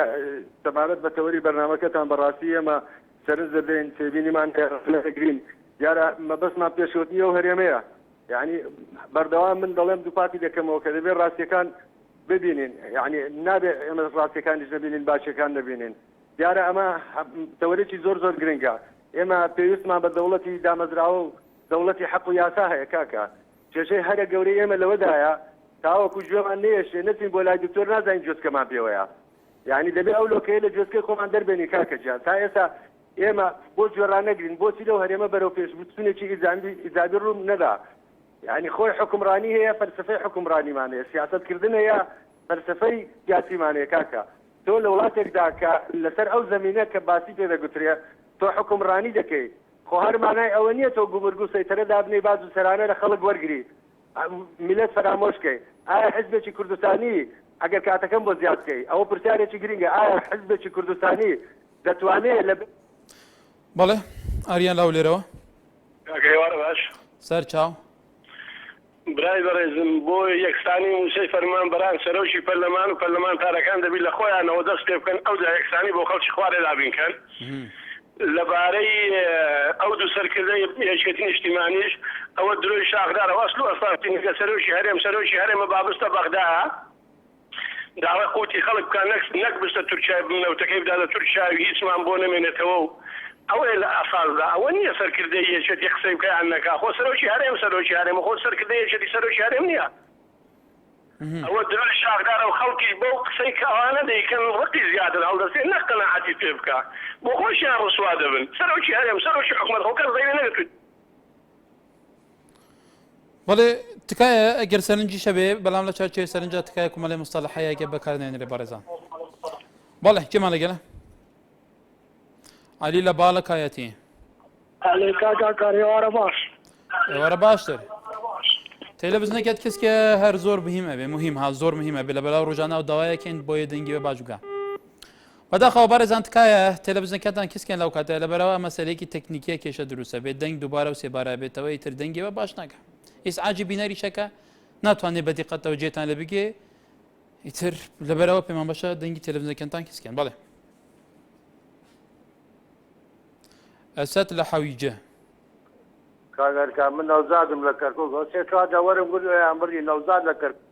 تەمانەت بە تەوەری بەرنامەکەتان بەڕاستی ئێمە سەرنج دەدەین تێبینیمان نەگرین دیارە مەبەستمان پێشوەتنی ئەو هەرێمەیە یعنی بەردەوام من دەڵێم دووپاتی دەکەمەوە کە دەبێت ڕاستیەکان ببینین یعنی نابێت ئێمە ڕاستیەکانیش نبینین باشەکان نبینین دیارە ئەمە تەوەرێکی زۆر زۆر گرنگە ئێمە پێویستمان بە دەوڵەتی دامەزراوە و دەوڵەتی حەق و یاسا هەیە کاکە کێشەی هەرە گەورەی ئێمە لەوەدایە تاوەکو گوێمان نێشێ نەچین بۆ لای دکتۆر نازانین جۆسکەمان پێوەیە یعنی دەبێت ئەو لۆکەیە لە جۆسکەی خۆمان دەربێنی کاکە گیان تا ئێستا ئێمە بۆ گوێڕان نەگرین بۆچی لەو هەرێمە بەرەو پێش بچونێکی ئیزابی ڕوون نەدا یعنی خۆی حکومڕانی هەیە فەلسفەی حکومڕانیمان هەیە سیاسەتکردن هەیە فەلسفەی سیاسیمان هەیە کاکە تۆ لە وڵاتێکدا کە لەسەر ئەو زەمینە کە باسی پێ دەگوترێ تۆ حکومڕانی دەکەی خۆ هەرمانای ئەوە نییە تۆ گومرگو سەیتەرە دابنەی باز و سەرانە لە خەڵک وەرگری میلەت فەرامۆشکەی ئایا حزبێکی کوردستانی ئەگەر کاتەکەم بۆ زیادکەی ئەوە پرسیارێکی گرنگە ئایا حزبێکی کوردستانی دەتوانێت لە بەڵێ ئاریان لاو لێرەوە کاکەوارە باش سەر چاو برای بەڕێزم بۆ یەکسانی موسەی فەرمان بەران سەرۆکی پەرلەمان و پەرلەمانتارەکان دەبی لە خۆیانەوە دەست پێ بکەن ئەو جا یەکسانی بۆ خەڵکی خوارێ دابینکەن لەبارەی ئەو دوو سەرکردەی یەکێتی نیشتیمانیش ئەوە درۆی شاخدارە ئەسڵ و ئەساسینەکە سەرۆکی هەرێم سەرۆکی هەرێمە بابستە بەغداها داوای قوتی خەڵک بکە نەک بستە تورکیا بنەوتەکەی بداتە تورکیا هیچمان بۆ نەمێنێتەوە و ئەوەیە لە ئاسازدا ئەوە نییە سەرکردەی یەکێتی قسەی بکەیان نەکا خۆ سەرۆکی هەرێم سەرۆکی هەرێمە خۆ سەرکردەی یەکێتی سەرۆکی هەرێم نییە ئەوە درۆی شاخدارە و خەڵکی بەو قسەی کە ئەوانە دەیکەن ڕقی زیادر هەڵدەستێن نەک قەناعەتی پێ بکە بۆ خۆشیان ڕسوا دەبن سەرۆکی هەرێم سەرۆکی حکومەت خۆ کەس دەیوێ نەگەتوێت بەڵێ تکایە ئەگەر سەرنجی شەبێ بەڵام لە چارچێ سەرنجە تکایە کومەڵێ مستەڵەحەیەکە بەکارنێنرێ بەڕێزان بەڵێ کێمان لەگەڵە علی لە باڵە کایەتی علی کاکا کاریوارە باش ئێوارە باشتر تەلەڤیزیۆنێکت کەسکە هەر زۆر مهمە بێ مهم ها زۆر مهمە بێ لە بەلاو ڕۆژانە و داوایەکەین بۆیە دەنگی بە باشوگە بەداخەوە بەڕێزان تکایە تەلەڤیزیۆنەکەتان کەسکێن لەو کاتە لەبەرەوە مەسەلەیەکی تەکنیکیە کێشە دروستە بێت دەنگ دووبارە و سێبارە بێتەوە ئیتر دەنگیەوە باش ناکە ئیسعاجی بینەریشەکە ناتوانێت بەدیقەتەوە جێتان لە بگێ ئیتر لەبەرەوە پێمان باشە دەنگی تەلەڤیزیۆنەکەتان کەسکێن بەڵێ ئەسەد لە حەویجە کاگەرکە من نەوزادم لە کەرکووک سێ چوار وەرم گوت ئەمبری نەوزاد لە کەرکووک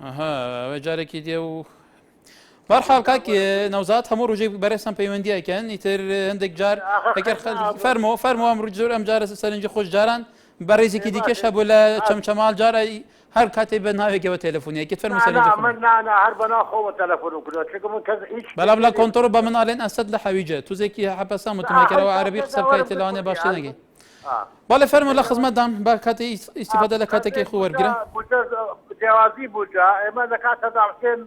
ئەها ئەوە جارێکی دێ و بەرحاڵ کاکی نەوزاد هەموو ڕۆژێک بەرەسان پەیوەندیەکەن ئیتر هەندێک جار فەرمەوە فەرمەوە ئەمڕۆ زۆر ئەم جارە سەرنجی خۆش جاران بەڕێزێکی دیکەش هەبوو لە چەمچەماڵ جارە هەر کاتێک بە ناوێکەوە تەلەفۆنیەکەت فەرموو سەرنجی من نانا هەر بەناوخۆوە تەلەفۆنم کردووە چونکە من کەس هیچ بەڵام لە کۆنتۆڕ بە مناڵێن ئەسەد لە حەویجە توزێکی حەبەسا متمەکەرەوە عەرەبی قسە بکەیت لەوانێ باش نەگەی بەڵێ فەرموو لە خزمەتدان بە کاتی ئیستیفادە لە کاتێکی خۆ وەرگرە جیاوازی بووجا ئێمە لە کاتەدا حسێن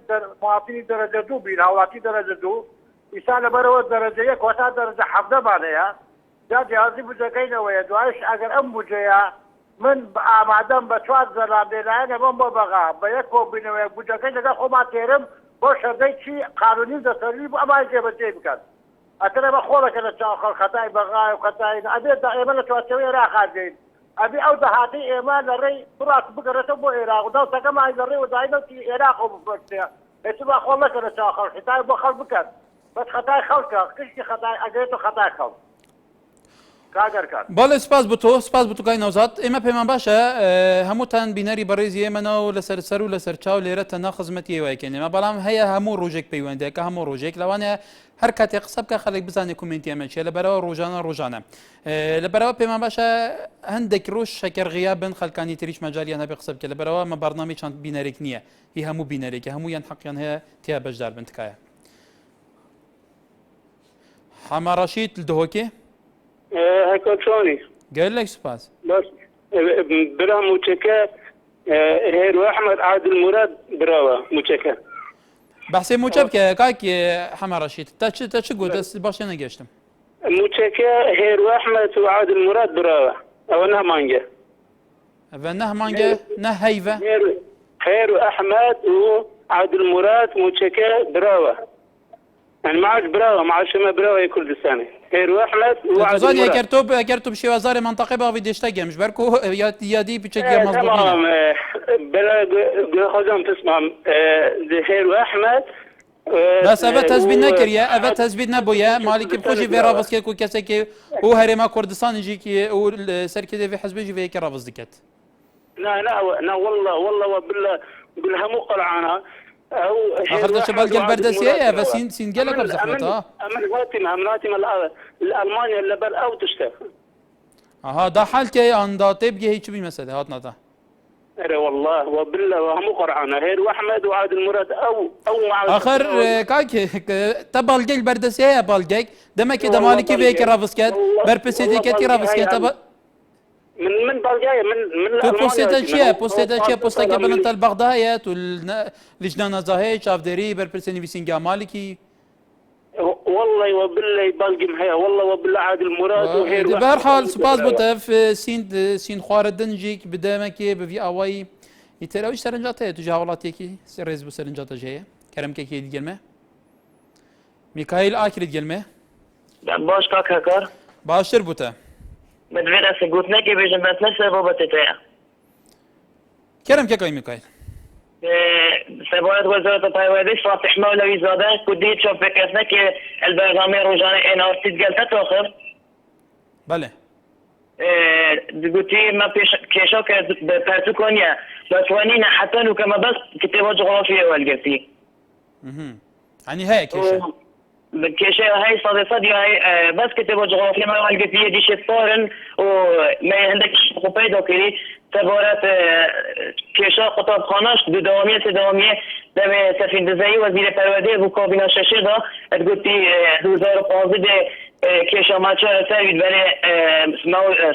موافقی دەرەجە دوو بین هاوڵاتی دەرەجە دوو ئیسا لەبەرەوە دەرەجە یەک وەتا دەرەجە حەفدەمان هەیە جا جیاوازی بووجەکەینەوەیە دوایش ئەگەر ئەم بووجەیە من ئامادەم بە چوار زەران لێلایەنە بۆم بۆ بەغا بە یەک کۆبینەوەی بووجەکەی لەگەڵ خۆمان تێرم بۆ شەردەی چی قانونی دەسەری بوو ئەمان جێبەجێ بکەن ئەتەنە بە خۆڵەکە لە چاو خەڵ خەتای بەغای و خەتای ئەبێت ئێمە لە چوارچەوەی عێراقاگەین ئەبێ ئەو دەهاتی ئێمە لە ڕێی بڕات بگەڕێتەوە بۆ عێراق و دەوتەکەمان لە ڕێ وەداینەتی عێراق و بفرستێ هێچ با خۆڵەکە لە چاو خەڵ خەتای بۆ خەڵ بکەن بەس خەتای خەڵکە کشتی خەتای ئەگرێتەوە خەتای خەڵ بەڵێ سپاس بۆ تۆ سپاس بۆ توکای نەوزاد ئێمە پێمان باشە هەمووتان بینەری بەڕێزی ئێمەنەوە لەسەر سەر و لەسەر چاو لێرە تەنها خزمەتی ئێوەیەکەن ئێمە بەڵام هەیە هەموو ڕۆژێک پەیوەندیەکە هەموو ڕۆژێک لەوانەیە هەر کاتێک قسە بکە خەڵک بزانێ کومنتی ئەمە چیە لەبەرەوە ڕۆژانە لەبەرەوە پێمان باشە هەندێک ڕۆژ شەکەرغیا بن خەڵکانی تریش مەجالیان هەبێ قسە بکە لەبەرەوە مە بەرنامەی چەند بینەرێک نییە هی هەموو بینەرێکی هەموویان حەقیان هەیە تیا بەشدار بن تکایە حەما ڕەشید دهۆکێ هەکۆچۆنی گەلێک سوپاس بەس برا موچەکە هێرو ئەحمەد عادل موراد براوە موچەکە بەحسێ موچە بکە کاکی حەما ڕەشید تا چ گوت دەست باشێ نەگەشتم موچەکە هێرو ئەحمەد و عادل موراد براوە ئەوە نەمانگە ئەوە نەمانگە نە هەیڤە هێرو ئەحمەد و عادل موراد موچەکە براوە ئەن معاش براوە معاشەمە براوە کوردستانی هيرو احمد وعادل زاني مراد. اگر تو بشی وزار منطقه با ویدشتا گمش برکو یادی بچه مظبوط تمام بلا خدام تسمع هيرو احمد بس اوه تثبیت نکریه اوه تثبیت نبویه مالکی بخوشی وی رافض که کو کسی که او هرما کردستان جی که او سرکده وی حزب جی وی که رافض دکت لا والله وبالله بالهمو قلعانا او اخر دشت بالقى البردسيه بس سين قالك بزحمتها امناتي الالمانيا اللي بل او تشتغل اها دا حال كي ان دا تبقى هيك بي مساله هاتنا دا اي والله وبالله وهمو قرعانا هيرو احمد وعادل مراد او مع اخر كاك تبالقى البردسيه بالقى دمك دمالكي فيك رافسكت بربسيتي كتي رافسكت من بلجايا من تو بوستة قبل البغدايات واللجنة زاهي شاف دري بربسني بسنجا مالكي والله وبالله بلقي محيا والله وبالله عادل مراد وهير بهرحال سباز بوتف سين خواردن جيك بدامك بفي اواي يتراويش سرنجاته تجاولاتيكي سرز بسرنجاته جايه كرم كيكي ديالما ميكائيل اكل ديالما باش كاك هكر باشر بوتا مدفير قلتنا كي بيجن بس نفسه بابا تتايا كرم كيكاي ميكائيل سبوات وزارة الطيوادي فاتح مولوي زاده كديت شوف بكثنا كي البرنامج روجاني انا ارتد قلت تاخر بله قلتي ما بيش كيشو باتوكونيا بس وانينا حتى لو كما بس كتابة جغرافية والقتي يعني هاي كيشو كيشة هاي صدي هاي بس كتابة جغرافية ما والقتي دي شيء صارن وما عندك خبيد وكذي تبارت کشا خطاب خانش دوامية دم سفين دزایی وزیر پرورده و کابینه ششه دا گفتی 2015 کشا ماچا سروید برای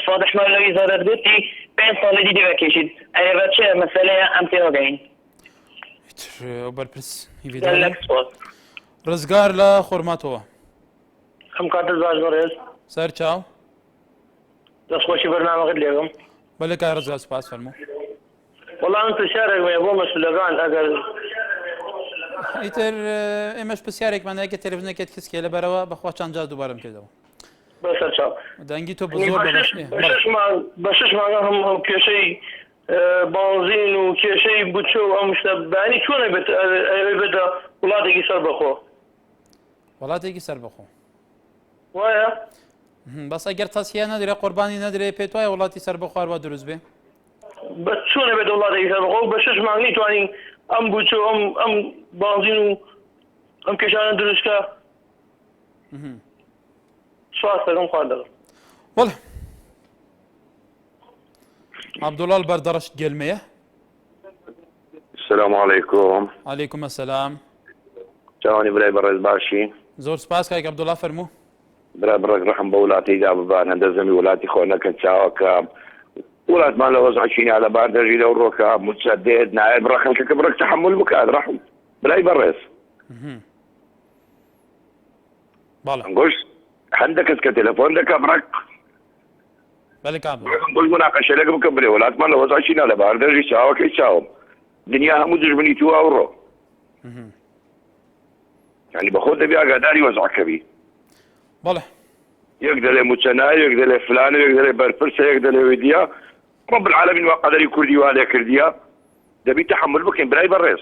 صادح مولوی زادت گفتی 5 سال دیدی بکشید ای بچه مسئله امتحان گین برپرس رزگار لا خورماتوا هم کارت زاج مرز سر چاو دست خوشی برنامه قد لیگم بله که رزگار سپاس فرمو والله انت شارك ويا بو مش لغان اقل ایتر امش بسیارک من اگه تلویزیون کت کس که لبروا بخوا چند جا دوبارم کردم بس چاو دنگی تو بزرگ بشش ما هم كشي بنزين وكشي بتشو مش يعني شو انا بدا ولادي سر بخو ولادي سر بخو ويا بس اگر تصحیح نداره قربانی نداره پیتوای ولادی سر بخو و دروز به بس شو انا بدا ولادي سر بخو بشش معني تو يعني ام بتشو ام بنزين ام كشان دروسكا شو استلم قادر والله عبد الله البردرش قلميه السلام عليكم. عليكم السلام. جاوني بلاي برز باشي. زور سباس كايك عبد الله فرمو. برا برا رحم بولاتي جاب بان هندزمي ولاتي خونا كتشاوكا ولات ما لو وزعشيني على باردجي لو الركاب متسدد نائب رخم كبرك تحمل بكاد رحم بلاي برز. بالا. نقول عندك كتليفون لك برك. بالك عبد نقول مناقشه لك مكبري ولات ما لو وزعشيني على باردجي شاوك يشاوم. دنياها مدرج من يتوها ورو. يعني باخذ بيها قداري وزع كبير. بله. يقدر متناي يقدر فلان يقدر برفرسه يقدر ويديا رب العالمين ما قدر يكون دي ولا كرديا ده بيتحمل بكين براي بريس.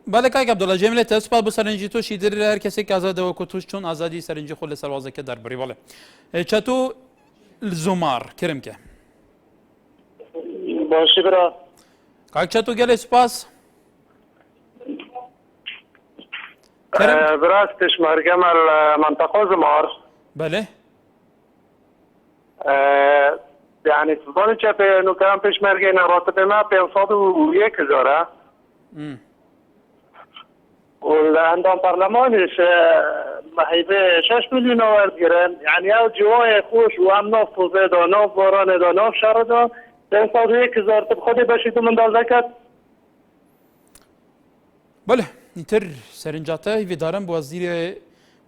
بالك عبد الله جمله تسبب بسرنجي تو شيدر هر کسی که آزاد و کوتوش چون آزادی سرنجي خل سروازه که در بری بله. چطور الزمار كرم که باشه برا كاك چطور گله سپاس براستش مرگم المنطقه زمار بله يعني تظن شاف انه كان فيش مرقينا راتب ما بينصادوا وياك زاره وعندهم برلمانش محيبه 6 مليون ورقرن يعني او جواي خوش وهم نفط وزيد ونفط وران دا نفط شرده بينصادوا وياك زاره بخدي باشيتو من دال زكات بله نتر سرنجاته في دارم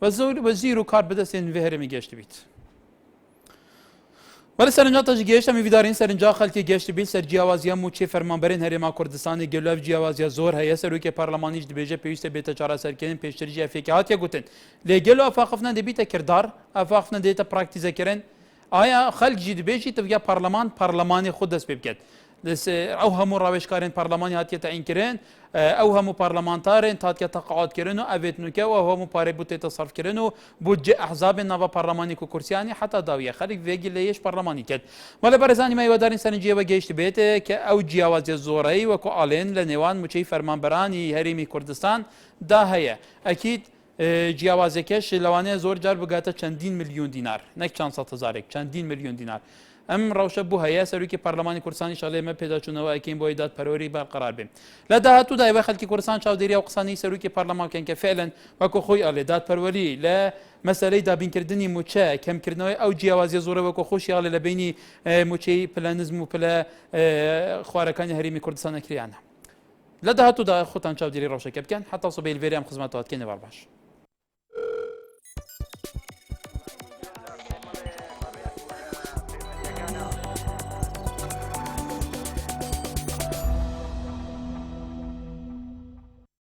وزير و کار بدستین و هرمی گشت بیت ولی سرنجا تاج گەشت ئەمی ویدارین سەرنجا خەڵکی گەشت بیل سەر جیاوازیە موچێ فەرمانبەرین هەرێما کوردستانی گەلۆڤ جیاوازیە زۆر هەیە سەرۆکی پەرلەمانیش دەبێژە پێویستە بێتە چارەسەرکردن پێشتریژی ئەفێکی هاتیە گوتن لێگەلۆ ئەفاقفنە دەبیتە کردار ئەفاقفنە دێتە پراکتیزەکردن ئایا خەڵکیجی دەبێژی تەویا پەرلەمانی خۆ دەست پێ بکات ئەو هەموو ڕاوێژکارên پەرلەمانی هاتیە تەعینکردن ئەو هەموو پەرلەمانتارên هاتیە تەقاعدکردن و ئەڤێتنوکە و ئەو هەموو پارەی بۆ تێتە سەرفکردن و بودجێ ئەحزابên ناڤە پەرلەمانی و کورسیانی حتا داویە خەڵک vێگی لە یەش پەرلەمانی کرد وەلە بەرزانی مایوەدارین سەرنجیەوە گەیشت بێتێ کە ئەو جیاوازیە زۆرەی وەکو ئاڵێن لە نێوان موچەی فەرمانبەرانی هەرێمی کوردستان دا هەیە ئەکید جیاوازەکەش لەوانەیە زۆر جار بگاتە چەندین ملیۆن دینار نەک چەند سەد هەزارێک چەندین ملیۆن دینار ئەم ڕەوشە بوو هەیە سەرۆکی پەرلەمانی کوردستانی شەڵێ ئێمە پێداچوونەوە ئەکەین بۆی دادپەروەری بەرقەرار بێن لە داهاتوودا ئێوە خەڵکی کوردستان چاودێریە و قسانی سەرۆکی پەرلەمانکەن کە فعلەن وەکو خۆی ئەڵێ دادپەروەری لە مەسەلەی دابینکردنی موچە کەمکردنەوەی ئەو جیاوازیە زۆرە وەکو خۆشی ئاڵێ لە بینی موچەی پلە نزم و پلە خوارەکانی هەرێمی کوردستان نەکریانە لە داهاتوودا خۆتان چاودێری ڕەوشەکە بکەن حتا سبەی الڤێری ئەم خزمەتەوە بکەن نێوار باش